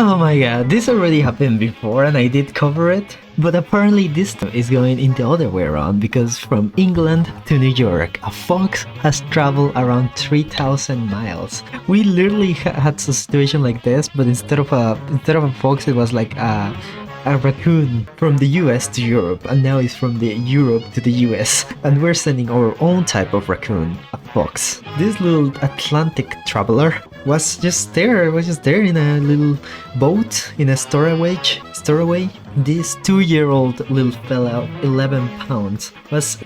Oh my god, this already happened before and I did cover it. But apparently this time is going in the other way around, because from England to New York, a fox has traveled around 3,000 miles. We literally had a situation like this, but instead of a fox, it was like a raccoon from the US to Europe, and now it's from the Europe to the US, and we're sending our own type of raccoon, a fox. This little Atlantic traveler was just there in a little boat in a storeway. This 2-year-old little fella, 11 pounds, was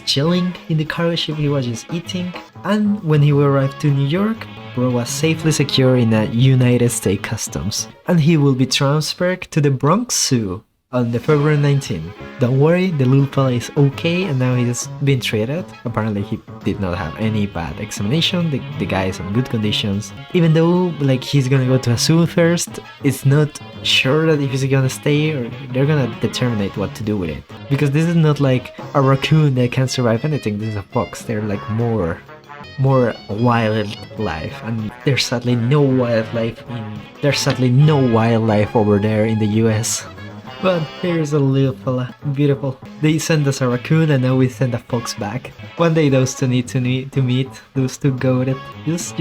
chilling in the cargo ship. He was just eating, and when he arrived to New York, bro was safely secure in a United States Customs, and he will be transferred to the Bronx Zoo on the February 19th. Don't worry, the little fella is okay, and now he's been treated. Apparently he did not have any bad examination. The guy is in good conditions. Even though like he's gonna go to a zoo first, it's not sure that if he's gonna stay or they're gonna determine what to do with it. Because this is not like a raccoon that can survive anything. This is a fox. They're like more wildlife, and there's sadly no wildlife over there in the US. But here's a little fella, beautiful. They send us a raccoon and now we send a fox back. One day those two need to meet, those two goated. Just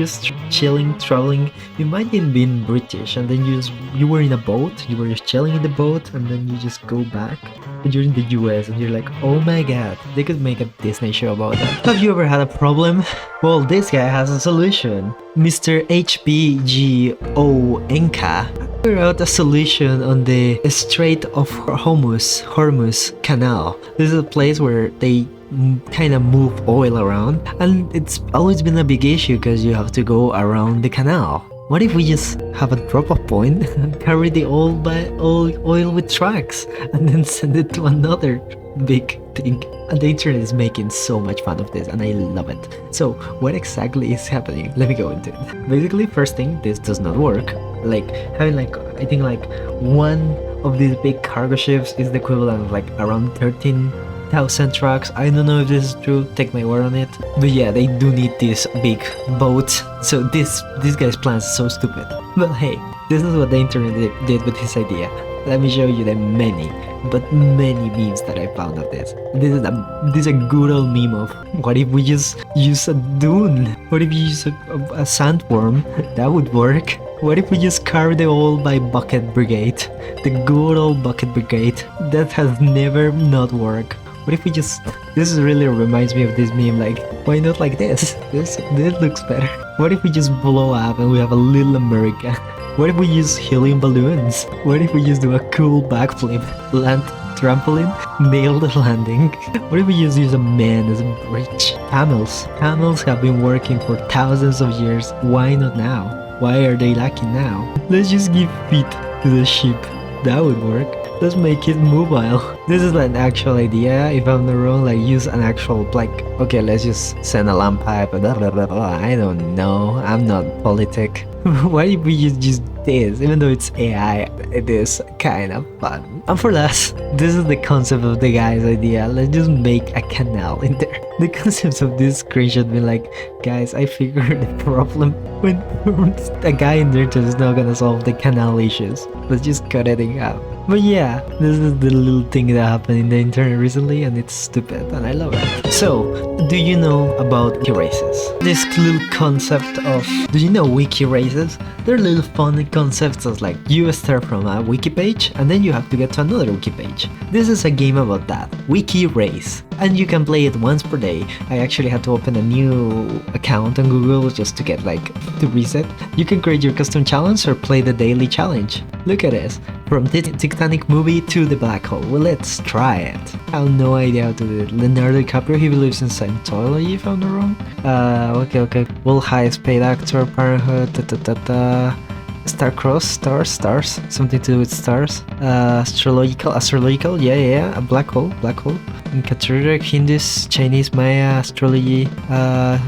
chilling, traveling. Imagine being British and then you were in a boat, you were just chilling in the boat, and then you just go back. And you're in the US and you're like, oh my god, they could make a Disney show about that. Have you ever had a problem? Well, this guy has a solution. Mr. HBGONKA figured out a solution on the Strait of Hormuz Canal. This is a place where they kind of move oil around, and it's always been a big issue because you have to go around the canal. What if we just have a drop-off point and carry the oil with trucks and then send it to another big thing? And the internet is making so much fun of this and I love it. So what exactly is happening? Let me go into it. Basically, first thing, this does not work. Like having I think one of these big cargo ships is the equivalent of around 13,000 trucks. I don't know if this is true, take my word on it. But yeah, they do need this big boat. So this guy's plan is so stupid. But hey, this is what the internet did with his idea. Let me show you the many memes that I found of this. This is a good old meme of what if we just use a dune? What if you use a sandworm? That would work. What if we just carry the oil by bucket brigade? The good old bucket brigade that has never not worked. What if we just... This really reminds me of this meme, why not like this? This looks better. What if we just blow up and we have a little America? What if we use helium balloons? What if we just do a cool backflip, land trampoline, nail the landing? What if we just use a man as a bridge? Camels have been working for thousands of years. Why not now? Why are they lacking now? Let's just give feet to the ship. That would work. Let's make it mobile. This is an actual idea, if I'm not wrong, use an actual, okay, let's just send a lamp pipe, blah, blah, blah, blah. I don't know, I'm not politic. Why if we use this? Even though it's AI, it is kind of fun. And for last, this is the concept of the guy's idea. Let's just make a canal in there. The concept of this screenshot being guys, I figured the problem when a guy in there just not gonna solve the canal issues. Let's just cut it out. But yeah, this is the little thing that happened in the internet recently, and it's stupid and I love it. So, do you know about Wiki Races? This little concept of... Do you know Wiki Races? They're little fun concepts of you start from a wiki page and then you have to get to another wiki page. This is a game about that, Wiki Race. And you can play it once per day. I actually had to open a new account on Google just to get to reset. You can create your custom challenge or play the daily challenge. Look at this. From the Titanic movie to the black hole. Well, let's try it. I have no idea how to do it. Leonardo DiCaprio, he believes in Scientology, if I'm not wrong. Okay. Will highest paid actor, Parenthood, Star-crossed, stars, something to do with stars. Astrological, yeah, a black hole. In Catholic, Hindus, Chinese, Maya, astrology,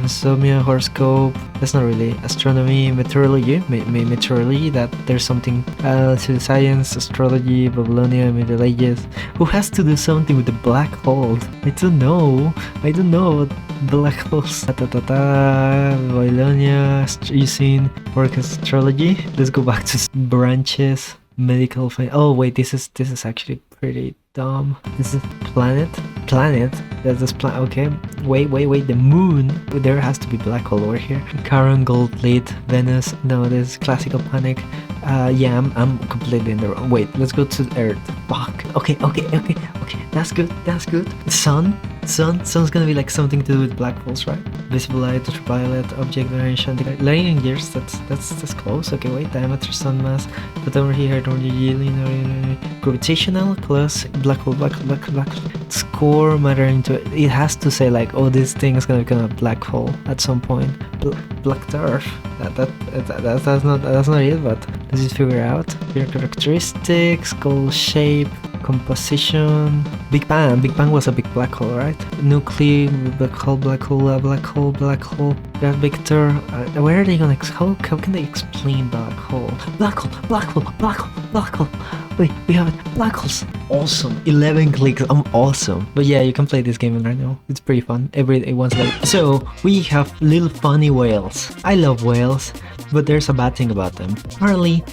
Somia, horoscope. That's not really astronomy, meteorology. Meteorology. That there's something to science, astrology, Babylonia, Middle Ages. Who has to do something with the black hole? I don't know about black holes. Babylonia, using work astrology. Let's go back to branches, medical. Oh wait, this is actually pretty dumb. This is planet. That's this planet. Okay. Wait. The moon. There has to be black hole over here. Charon, gold plate, Venus. No, this is classical panic. Yeah, I'm completely in the wrong. Wait, let's go to Earth. Fuck. Okay. That's good. Sun's gonna be like something to do with black holes, right? Visible light, ultraviolet, object variation, light in years. That's close. Okay, wait. Diameter, sun mass. But over here, gravitational plus black hole. Score matter into it. It has to say like, oh, this thing is gonna become a black hole at some point. Black dwarf. That's not it. But let's just figure out your characteristics, goal shape, composition. Big Bang was a big black hole, right? Nuclei, black hole. That vector. Where are they gonna? How can they explain black hole? Black hole. Wait, we have it. Black holes. Awesome. 11 clicks. I'm awesome. But yeah, you can play this game right now. It's pretty fun. Every day once a day. So we have little funny whales. I love whales, but there's a bad thing about them. Apparently,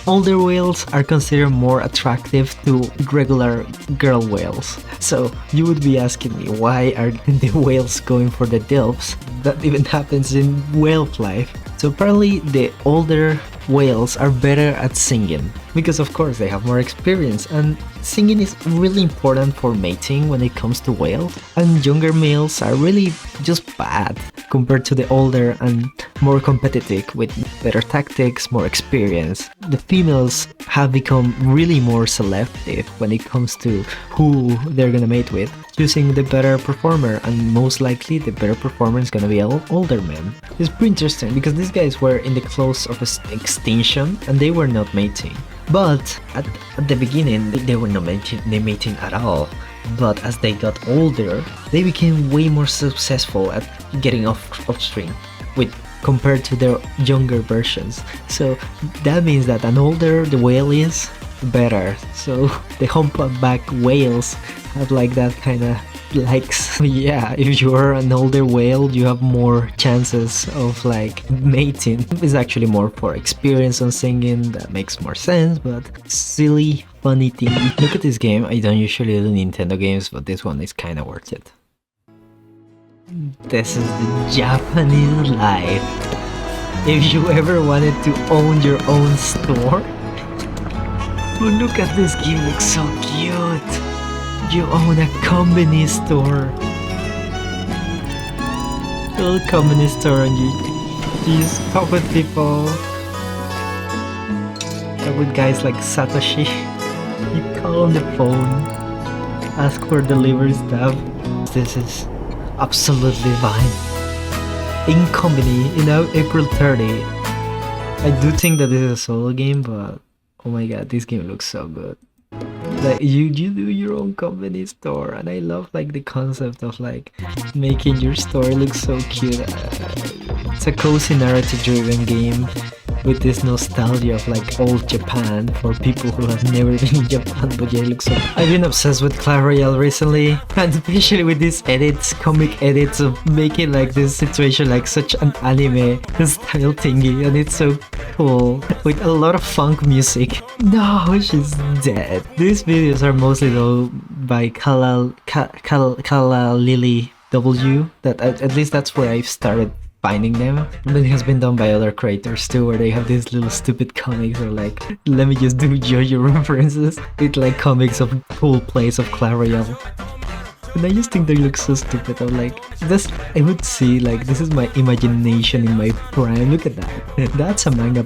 older whales are considered more attractive to regular girl whales. So you would be asking me, why are the whales going for the Dilfs? That even happens in whale life. So apparently the older whales are better at singing because of course they have more experience, and singing is really important for mating when it comes to whales, and younger males are really just bad compared to the older and more competitive with better tactics, more experience. The females have become really more selective when it comes to who they're gonna mate with, choosing the better performer, and most likely the better performer is gonna be an older man. It's pretty interesting because these guys were in the close of extinction and they were not mating. But at the beginning they were not mating at all. But as they got older, they became way more successful at getting offspring compared to their younger versions. So that means that an older the whale is, better. So the humpback whales have like that kind of likes. Yeah, if you're an older whale, you have more chances of like mating. It's actually more for experience on singing. That makes more sense, but silly funny thing. Look at this game. I don't usually do Nintendo games, but this one is kind of worth it. This is the Japanese life. If you ever wanted to own your own store, look at this game, looks so cute. You own a Konbini store. Little Konbini store, and you just talk with people. Talk with guys like Satoshi. You call on the phone, ask for delivery stuff. This is absolutely fine. inKONBINI, April 30. I do think that this is a solo game, but oh my god, this game looks so good. Like you do your own Konbini store, and I love like the concept of like making your store look so cute. It's a cozy narrative driven game with this nostalgia of like old Japan for people who have never been in Japan, but yeah, it looks so... I've been obsessed with Royale recently, and especially with these edits, comic edits of making like this situation like such an anime style thingy, and it's so cool with a lot of funk music. No, she's dead. These videos are mostly though by Kala Lily W. That at least that's where I've started finding them. And then it has been done by other creators too, where they have these little stupid comics or like, let me just do JoJo references with like comics of cool plays of Royale. And I just think they look so stupid. I'm like, this, I would see like, this is my imagination in my prime. Look at that. That's a manga.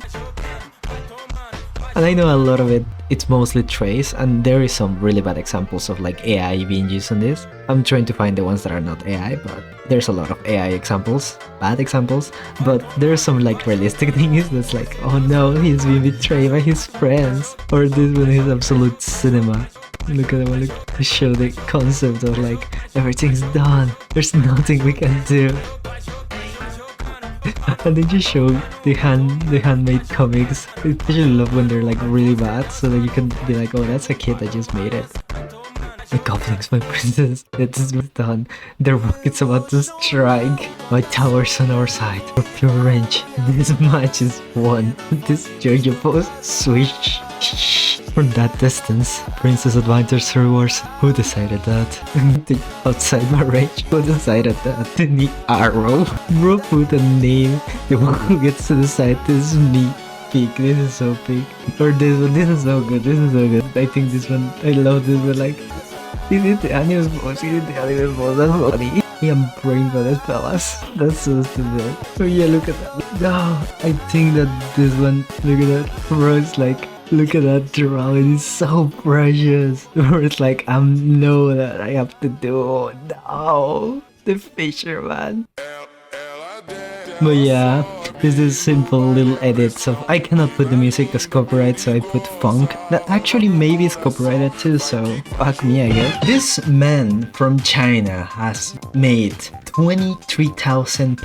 And I know a lot of it's mostly trace, and there is some really bad examples of like AI being used on this. I'm trying to find the ones that are not AI, but there's a lot of AI examples, bad examples, but there's some like realistic things that's like, oh no, he's being betrayed by his friends, or this one is absolute cinema. Look at them, look, to show the concept of like, everything's done, there's nothing we can do. And then just show the handmade comics. I especially love when they're like really bad, so that you can be like, oh, that's a kid that just made it. My goblins, my princess, it's done. Their rocket's about to strike. My tower's on our side. For pure range, this match is won. This Jojo post swish. From that distance, Princess advances her horse. Who decided that? Outside my range, who decided that? The arrow. Bro put a name. The one who gets to decide this is me. Peak. This is so peak. Or this one. This is so good. This is so good. I think this one. I love this one. Like, he did the animal boss. He did the animal boss. That's funny. I'm praying for this, fellas. That's so stupid. Oh yeah, look at that. No, I think that this one. Look at that. Bro, it's like. Look at that drawing, it's so precious. Or it's like, I know that I have to do. No, the fisherman. But yeah, this is simple little edits of. I cannot put the music as copyright, so I put funk. That actually maybe is copyrighted too, so fuck me, I guess. This man from China has made 23,000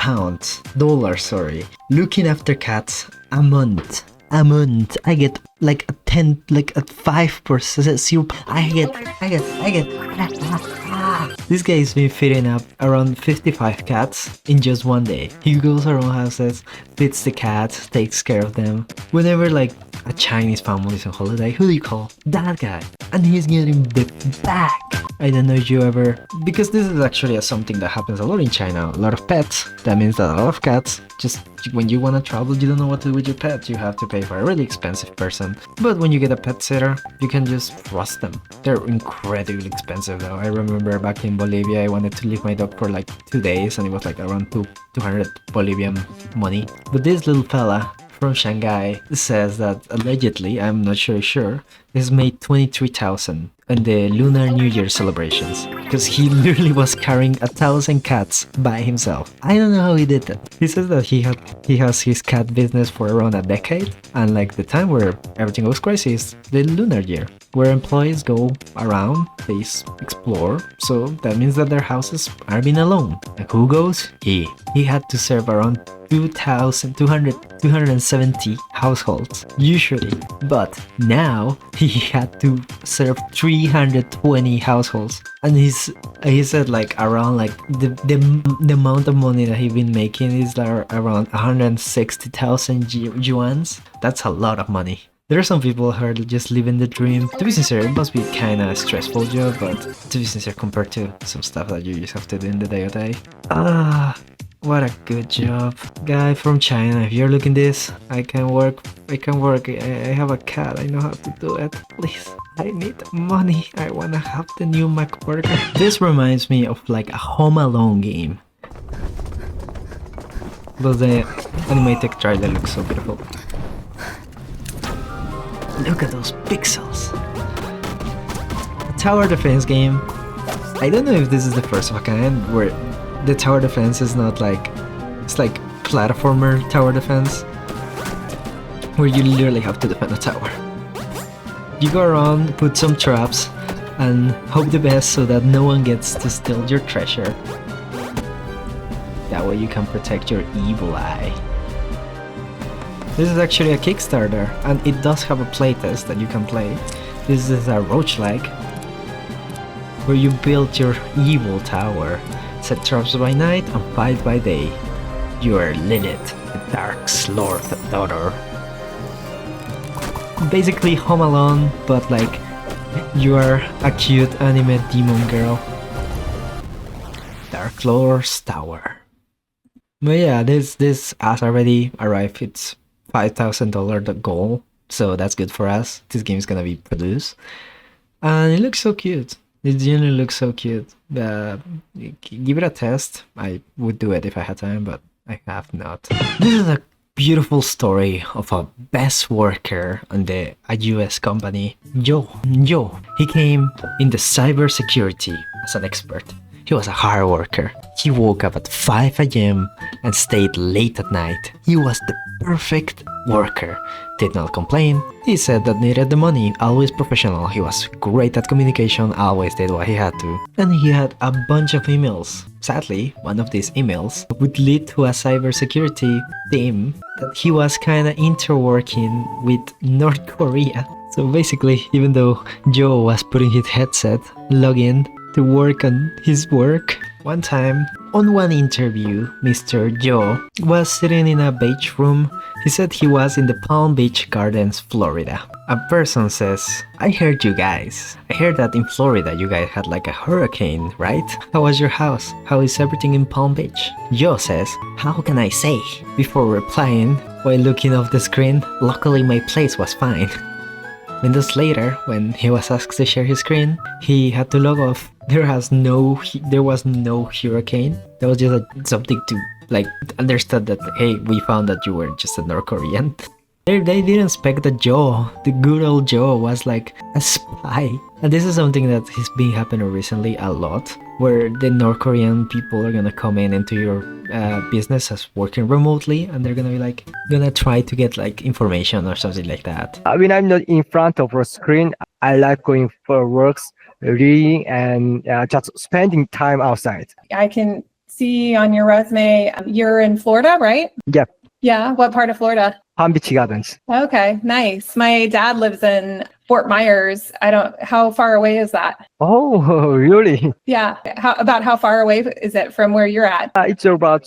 dollars, sorry, looking after cats a month. I get like a 10, like a 5%. I get. This guy's been feeding up around 55 cats in just one day. He goes around houses, feeds the cats, takes care of them. Whenever like a Chinese family is on holiday, who do you call? That guy. And he's getting the back. I don't know if you ever, because this is actually something that happens a lot in China. A lot of pets. That means that a lot of cats, just when you want to travel, you don't know what to do with your pet. You have to pay for a really expensive person. But when you get a pet sitter, you can just trust them. They're incredibly expensive though. I remember back in Bolivia, I wanted to leave my dog for like 2 days and it was like around 200 Bolivian money. But this little fella from Shanghai says that allegedly, I'm not sure, has made 23,000 in the Lunar New Year celebrations because he literally was carrying 1,000 cats by himself. I don't know how he did that. He says that he has his cat business for around a decade, and like the time where everything goes crazy is the Lunar Year, where employees go around, they explore, so that means that their houses are being alone. And who goes? He had to serve around 270 households usually, but now he had to serve 320 households, and he said like around like the amount of money that he's been making is like around 160,000 yuans. That's a lot of money. There are some people who are just living the dream. To be sincere, it must be kind of a stressful job, but to be sincere, compared to some stuff that you just have to do in the day-to-day. What a good job. Guy from China, if you're looking this, I can work. I have a cat, I know how to do it. Please, I need money. I wanna have the new Mac burger. This reminds me of like a Home Alone game. But the animated trailer looks so beautiful. Look at those pixels. A tower defense game. I don't know if this is the first of a kind where the tower defense is not like, it's like platformer tower defense, where you literally have to defend a tower. You go around, put some traps, and hope the best so that no one gets to steal your treasure. That way you can protect your evil eye. This is actually a Kickstarter, and it does have a playtest that you can play. This is a roguelike, where you build your evil tower. Set traps by night and fight by day. You are Lilith, the Darklord daughter. Basically Home Alone, but like you are a cute anime demon girl. Darklord's tower. But yeah, this has already arrived. It's $5,000 the goal, so that's good for us. This game is gonna be produced, and it looks so cute. It genuinely looks so cute. Give it a test. I would do it if I had time, but I have not. This is a beautiful story of a best worker on a US company. Joe. He came in the cybersecurity as an expert. He was a hard worker. He woke up at 5 AM and stayed late at night. He was the perfect worker. Did not complain. He said that needed the money, always professional. He was great at communication, always did what he had to. And he had a bunch of emails. Sadly, one of these emails would lead to a cybersecurity team that he was kinda interworking with North Korea. So basically, even though Joe was putting his headset, log in to work on his work, one time, on one interview, Mr. Joe was sitting in a beach room. He said he was in the Palm Beach Gardens, Florida. A person says, I heard you guys. I heard that in Florida you guys had like a hurricane, right? How was your house? How is everything in Palm Beach? Joe says, how can I say? Before replying, while looking off the screen, luckily my place was fine. Minutes later, when he was asked to share his screen, he had to log off. There was no hurricane. There was just something to like understand that, hey, we found that you were just a North Korean. They didn't expect that Joe, the good old Joe, was like a spy. And this is something that has been happening recently a lot, where the North Korean people are gonna come into your business as working remotely, and they're gonna be like, gonna try to get like information or something like that. When I'm not in front of a screen, I like going for walks, reading, and just spending time outside. I can see on your resume, you're in Florida, right? Yep, Yeah. What part of Florida? Palm Beach Gardens. Okay, nice. My dad lives in Fort Myers. How far away is that? Oh, really? Yeah. How far away is it from where you're at? It's about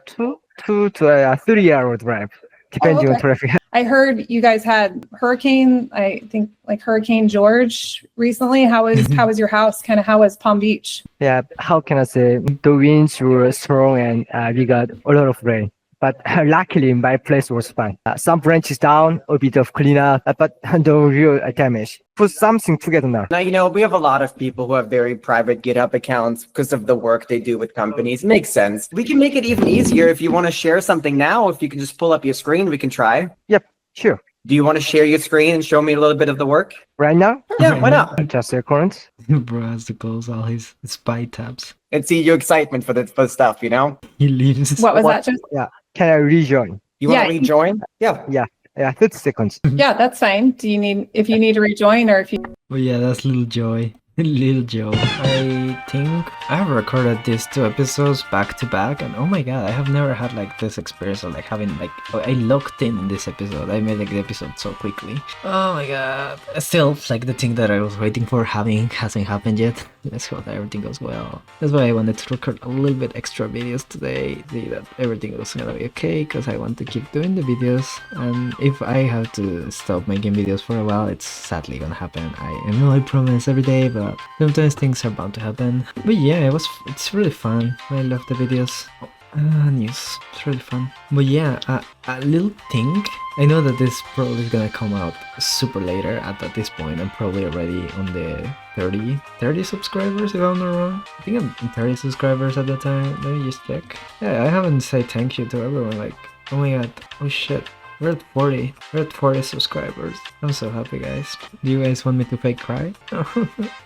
2 to a 3 hour drive, depending on okay. traffic. I heard you guys had hurricane, I think like Hurricane George recently. How was your house? Kind of how was Palm Beach? Yeah, how can I say? The winds were strong and we got a lot of rain. But luckily, my place was fine. Some branches down, a bit of cleanup, but no real damage. Put something together now. Now, we have a lot of people who have very private GitHub accounts because of the work they do with companies. Makes sense. We can make it even easier if you want to share something now. If you can just pull up your screen, we can try. Yep, sure. Do you want to share your screen and show me a little bit of the work? Right now? Yeah, why not? Just a current. Bro has to close all his spy tabs. And see your excitement for the stuff, He leaves. What was that? Just Yeah. Can I rejoin? You want Yeah. to rejoin? Yeah. Yeah, 30 seconds. yeah, that's fine. If you need to rejoin or if you Oh yeah, that's Little Joy. Little Joe. I think I have recorded these 2 episodes back to back, and oh my god, I have never had like this experience of like having like I locked in this episode. I made like the episode so quickly. Oh my god. Still, like the thing that I was waiting for hasn't happened yet. Let's hope that everything goes well. That's why I wanted to record a little bit extra videos today, see that everything was gonna be okay, because I want to keep doing the videos. And if I have to stop making videos for a while, it's sadly gonna happen. I know I promise every day, but sometimes things are bound to happen. But yeah, it's really fun. I love the videos. News. It's really fun. But yeah, a little thing. I know that this probably is gonna come out super later at this point. I'm probably already on the 30 subscribers if I'm not wrong. I think I'm 30 subscribers at the time. Let me just check. Yeah, I haven't said thank you to everyone. Like, oh my god, oh shit. We're at 40. We're at 40 subscribers. I'm so happy, guys. Do you guys want me to fake cry?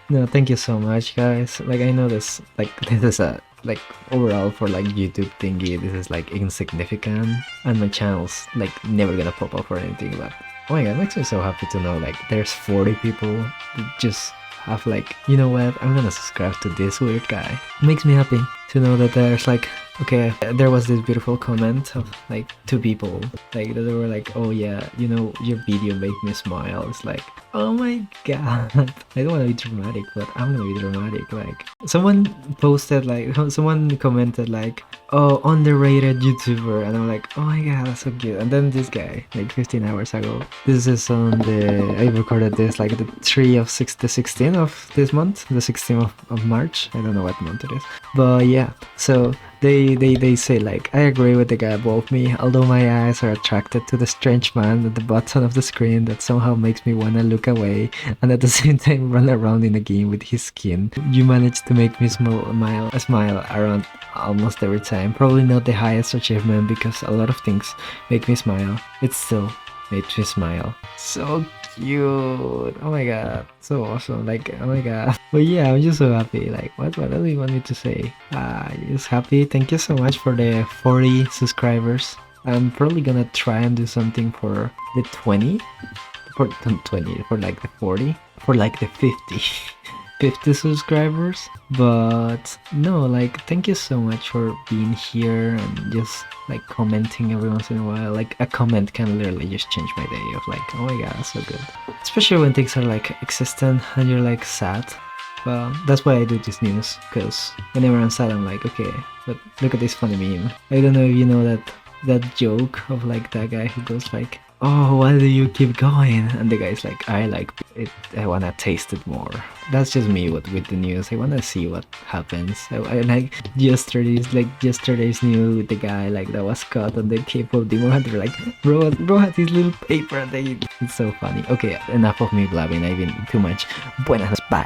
No, thank you so much, guys. Like, I know this is a like overall for like YouTube thingy, this is like insignificant, and my channel's like never gonna pop up or anything. But oh my god, it makes me so happy to know like there's 40 people that just have like, you know what, I'm gonna subscribe to this weird guy. It makes me happy to know that there's like, okay, there was this beautiful comment of like 2 people like they were like, oh yeah, you know, your video made me smile. It's like, oh my god. I don't want to be dramatic, but I'm gonna be dramatic. Like someone posted, like someone commented like, oh, underrated YouTuber, and I'm like, oh my god, that's so cute. And then this guy, like 15 hours ago, this is on I recorded this like the 16th of this month, the 16th of March. I don't know what month it is, but yeah, so they say like, I agree with the guy above me, although my eyes are attracted to the strange man at the bottom of the screen that somehow makes me wanna look away and at the same time run around in a game with his skin. You managed to make me smile around almost every time. Probably not the highest achievement because a lot of things make me smile. It still makes me smile. So cute. Oh my god, so awesome. Like, oh my god. But yeah, I'm just so happy. Like, what do you want me to say? Just happy. Thank you so much for the 40 subscribers. I'm probably gonna try and do something for the 20, for like the 40, for like the 50. 50 subscribers. But no, like, thank you so much for being here and just like commenting every once in a while. Like, a comment can literally just change my day of like, oh my god, so good. Especially when things are like existent and you're like sad. Well, that's why I do this news, because whenever I'm sad, I'm like, okay, look at this funny meme. I don't know if you know that joke of like that guy who goes like, oh, why do you keep going? And the guy's like, I like it, I wanna taste it more. That's just me with the news. I wanna see what happens. I like yesterday's news with the guy like that was caught on the K-pop Demon Hunter. Like, bro had this little paper and it's so funny. Okay, enough of me blabbing. I've been too much. Buenas noches, bye.